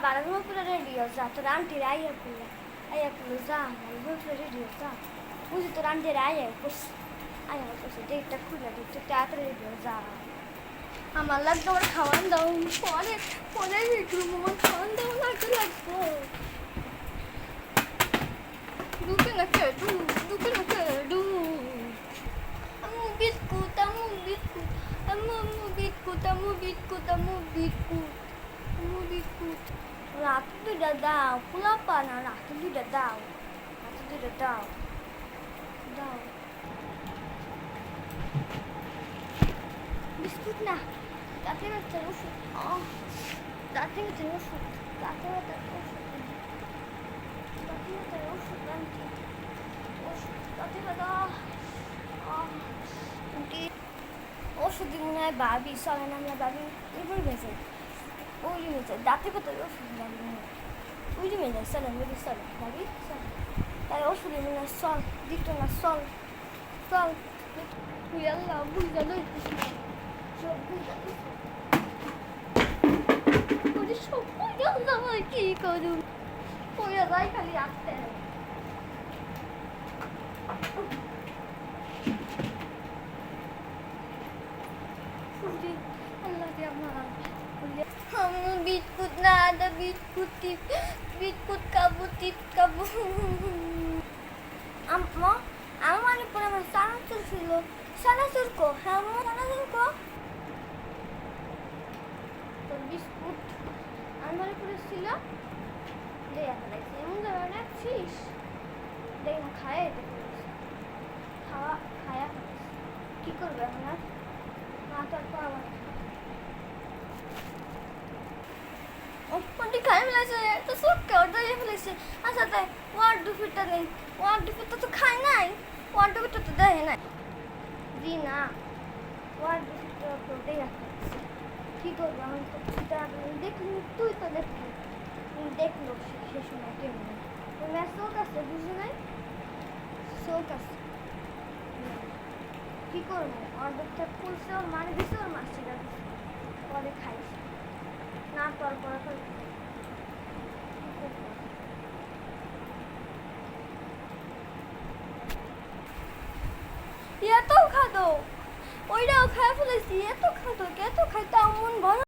বারাগুলো পুরো রেডি হচ্ছে তোর আন্টির আইয়া করলো যা বারাগুলো পুরো রেডি হচ্ছে বুঝি তোর আন্টির আইয়া করছে ডেটটা খুলে দিচ্ছে তাড়াতাড়ি রেডি হয়ে যা আমার লাগতো আমার খাওয়ান দাও পরে পরে আমার খাওয়ান দাও লাগতে লাগতো দুকে না খেয়ে Amo biscuit, amo biscuit. Ratu tu dah dah, pula apa nak ratu tu dah dah. Dah. Biscuit na. Dati na terus. Oh. Dati na terus nanti. Dati na dah. ওষুধ মনে হয় ভাবি চলে না আমরা ভাবি এবার গেছে ওই মেয়েছে দাঁতে কত ওষুধ ভাবি ওই যে মেয়ে চলে মেয়ে চলে ভাবি চলে তাহলে ওষুধে মনে হয় চল দিত না চল তুই আল্লাহ বুঝতে সব বুঝতে সব আল্লাহ কি করুন পড়ে যায় খালি আসতে Biskut na ada biskut kabu ammo আমার উপরে আমার সানাসুর ছিল সানাসুর কো হ্যাঁ সানাসুর কো তো বিস্কুট আমার উপরে ছিল দেয়া ফেলাইছি এমন জায়গায় রাখছিস দেখ না খায় খায়া কি করবে এখন আর মা তো আর পাওয়া ওপরটি খাই ফেলেছে তো সবকে অর্ডার দিয়ে ফেলেছে আচ্ছা তাই ওয়ার দুপুরটা নেই ওয়ার দুপুরটা তো খাই নাই ওয়ার দুপুরটা তো দেয় নাই জি না ওয়ার দুপুরটা তো দেয়া ফেলেছে কী করবো আমি তো দেখলি তুই তো দেখলি দেখলো সে সময় কেমন ওর চোখ আছে বুঝে নাই চোখ আছে কী করবো অর্ডারটা খুলছে ওর মানে দিছে ওর মাসিরা দিছে পরে খাইছে না তোর পরে এত খাদো ওইটাও খাই ফেলেছি এত খাইতাম মন ভরা